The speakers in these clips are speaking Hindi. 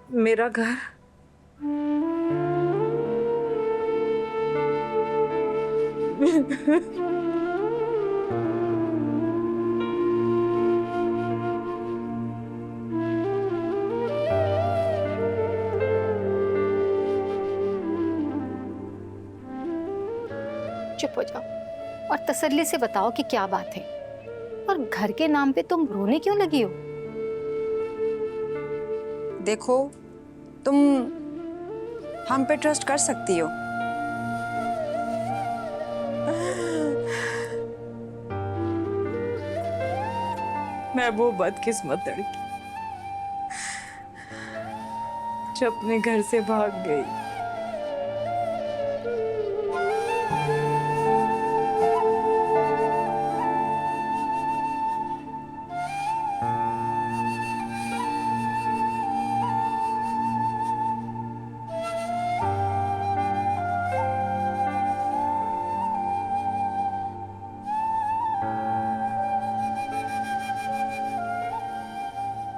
मेरा घर चुप हो जाओ और तसल्ली से बताओ कि क्या बात है। और घर के नाम पे तुम रोने क्यों लगी हो? देखो, तुम हम पे ट्रस्ट कर सकती हो। मैं वो बदकिस्मत लड़की जो अपने घर से भाग गई।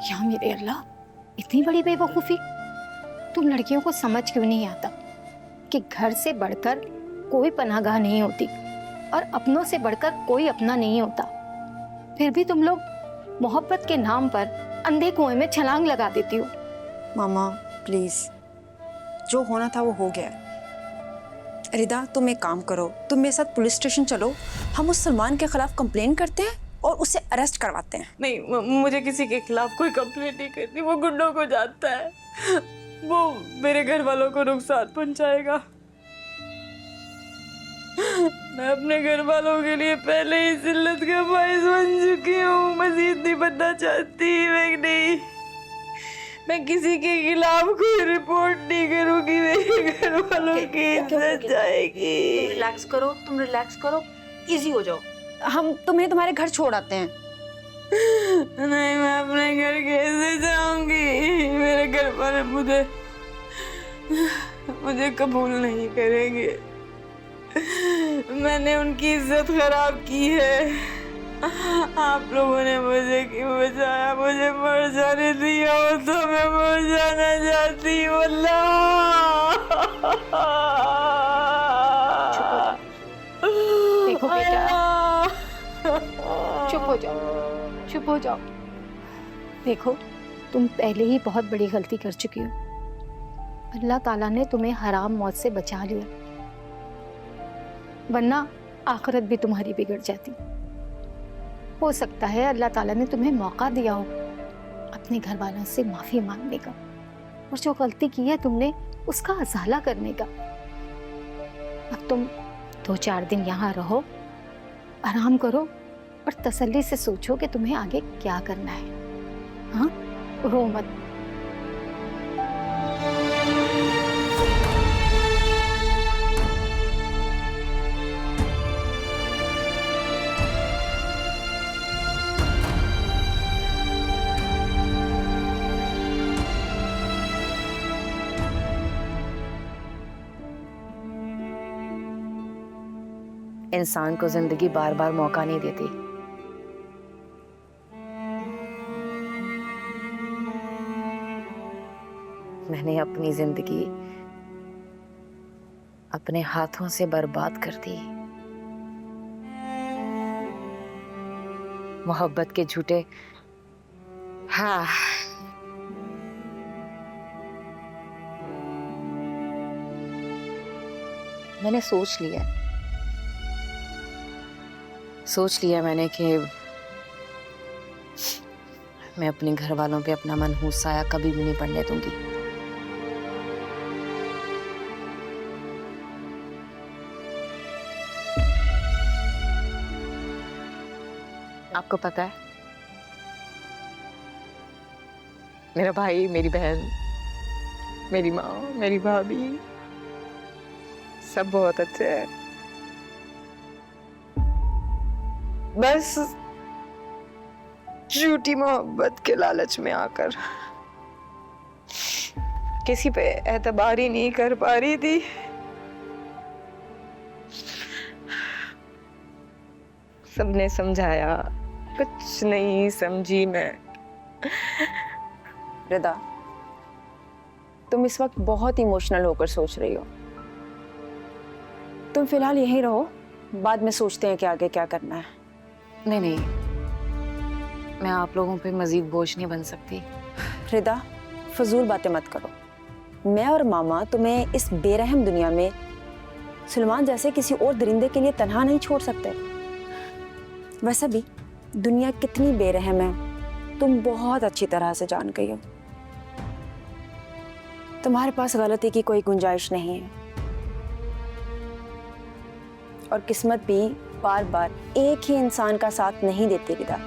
या मेरे अल्लाह, इतनी बड़ी बेवकूफी! तुम लड़कियों को समझ क्यों नहीं आता कि घर से बढ़कर कोई पनाहगाह नहीं होती और अपनों से बढ़कर कोई अपना नहीं होता। फिर भी तुम लोग मोहब्बत के नाम पर अंधे कुएं में छलांग लगा देती हो। मामा प्लीज, जो होना था वो हो गया। रिदा, तुम एक काम करो, तुम मेरे साथ पुलिस स्टेशन चलो, हम उस सलमान के खिलाफ कंप्लेन करते हैं और उसे अरेस्ट करवाते हैं। नहीं, मुझे किसी के खिलाफ कोई कंप्लेंट नहीं करनी। वो गुंडों को जानता है, वो मेरे घर वालों को नुकसान पहुंचाएगा। मैं अपने घर वालों के लिए पहले ही जिल्लत का बाइस बन चुकी हूँ। मजीद नहीं बनना चाहती। मैं किसी के खिलाफ कोई रिपोर्ट नहीं करूंगी। मेरे घर वालों की इज्जत जाएगी। रिलैक्स करो, तुम रिलैक्स करो, इजी हो जाओ। हम तुम्हें तुम्हारे घर छोड़ आते हैं। नहीं, मैं अपने घर कैसे जाऊंगी? मेरे घर वाले मुझे कबूल नहीं करेंगे। मैंने उनकी इज्जत खराब की है। आप लोगों ने मुझे क्यों बचाया? मुझे मर जाने दिया हो तो मैं मर जाना चाहती हूँ। देखो बेटा, चुप हो जाओ, चुप हो जाओ। देखो, तुम पहले ही बहुत बड़ी गलती कर चुकी हो। अल्लाह ताला ने तुम्हें हराम मौत से बचा लिया, वरना आखिरत भी तुम्हारी बिगड़ जाती। हो सकता है अल्लाह ताला ने तुम्हें मौका दिया हो अपने घर वालों से माफी मांगने का और जो गलती की है तुमने उसका अज़ाला करने का। अब तुम 2-4 दिन यहाँ रहो, आराम करो और तसल्ली से सोचो कि तुम्हें आगे क्या करना है। हाँ, रो मत। इंसान को जिंदगी बार बार मौका नहीं देती। मैंने अपनी जिंदगी अपने हाथों से बर्बाद कर दी। मोहब्बत के झूठे, हाँ, मैंने सोच लिया मैंने कि मैं अपने घर वालों पे अपना मनहूस साया कभी भी नहीं पड़ने दूंगी। आपको पता है, मेरा भाई, मेरी बहन, मेरी माँ, मेरी भाभी सब बहुत अच्छे हैं। बस झूठी मोहब्बत के लालच में आकर किसी पे एतबार ही नहीं कर पा रही थी। सबने समझाया, कुछ नहीं समझी मैं। रिदा, तुम इस वक्त बहुत इमोशनल होकर सोच रही हो। तुम फिलहाल यहीं रहो, बाद में सोचते हैं कि आगे क्या करना है। नहीं नहीं, मैं आप लोगों पे मजीद बोझ नहीं बन सकती। रिदा, फजूल बातें मत करो। मैं और मामा तुम्हें इस बेरहम दुनिया में सुलेमान जैसे किसी और दरिंदे के लिए तन्हा नहीं छोड़ सकते। वैसे भी दुनिया कितनी बेरहम है तुम बहुत अच्छी तरह से जान गई हो। तुम्हारे पास गलती की कोई गुंजाइश नहीं है, और किस्मत भी बार बार एक ही इंसान का साथ नहीं देती रिदा।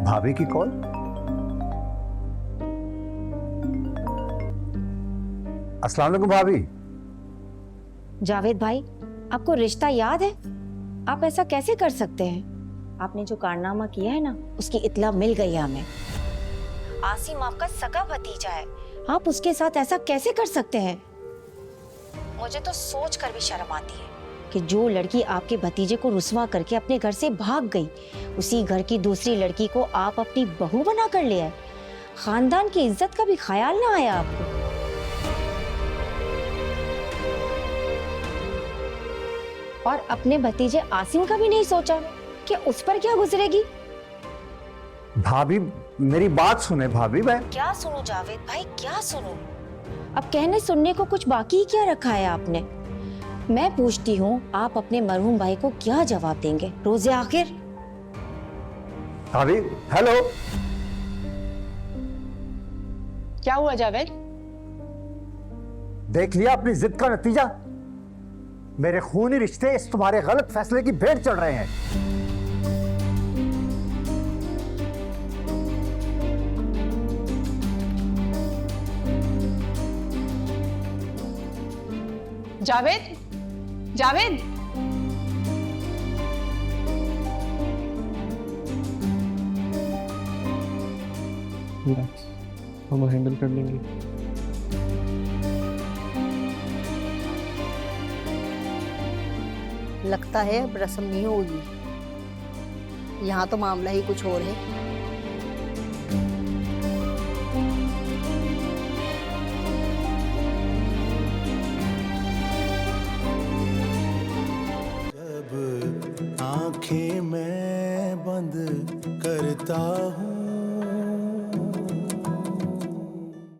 भाभी की कॉल। अस्सलाम वालेकुम भाभी। जावेद भाई, आपको रिश्ता याद है? आप ऐसा कैसे कर सकते हैं? आपने जो कारनामा किया है ना, उसकी इत्ला मिल गई है हमें। आसिम आपका सगा भतीजा है, आप उसके साथ ऐसा कैसे कर सकते हैं? मुझे तो सोच कर भी शर्म आती है कि जो लड़की आपके भतीजे को रुस्वा करके अपने घर से भाग गई, उसी घर की दूसरी लड़की को आप अपनी बहू बना कर ले आए। खानदान की इज्जत का भी ख्याल ना आया आपको? और अपने भतीजे आसिम का भी नहीं सोचा कि उस पर क्या गुजरेगी? भाभी मेरी बात सुने भाभी। मैं क्या सुनूं जावेद भाई, क्या सुनूं? अब कहने सुनने को कुछ बाकी ही क्या रखा है आपने? मैं पूछती हूँ, आप अपने मरहूम भाई को क्या जवाब देंगे रोजे आखिर? भाभी हेलो। क्या हुआ जावेद? देख लिया अपनी जिद का नतीजा। मेरे खूनी रिश्ते इस तुम्हारे गलत फैसले की भेंट चढ़ रहे हैं। जावेद, जावेद, हम हैंडल कर लेंगे। लगता है अब रस्म नहीं होगी। यहाँ तो मामला ही कुछ और है। जब आंखें मैं बंद करता हूँ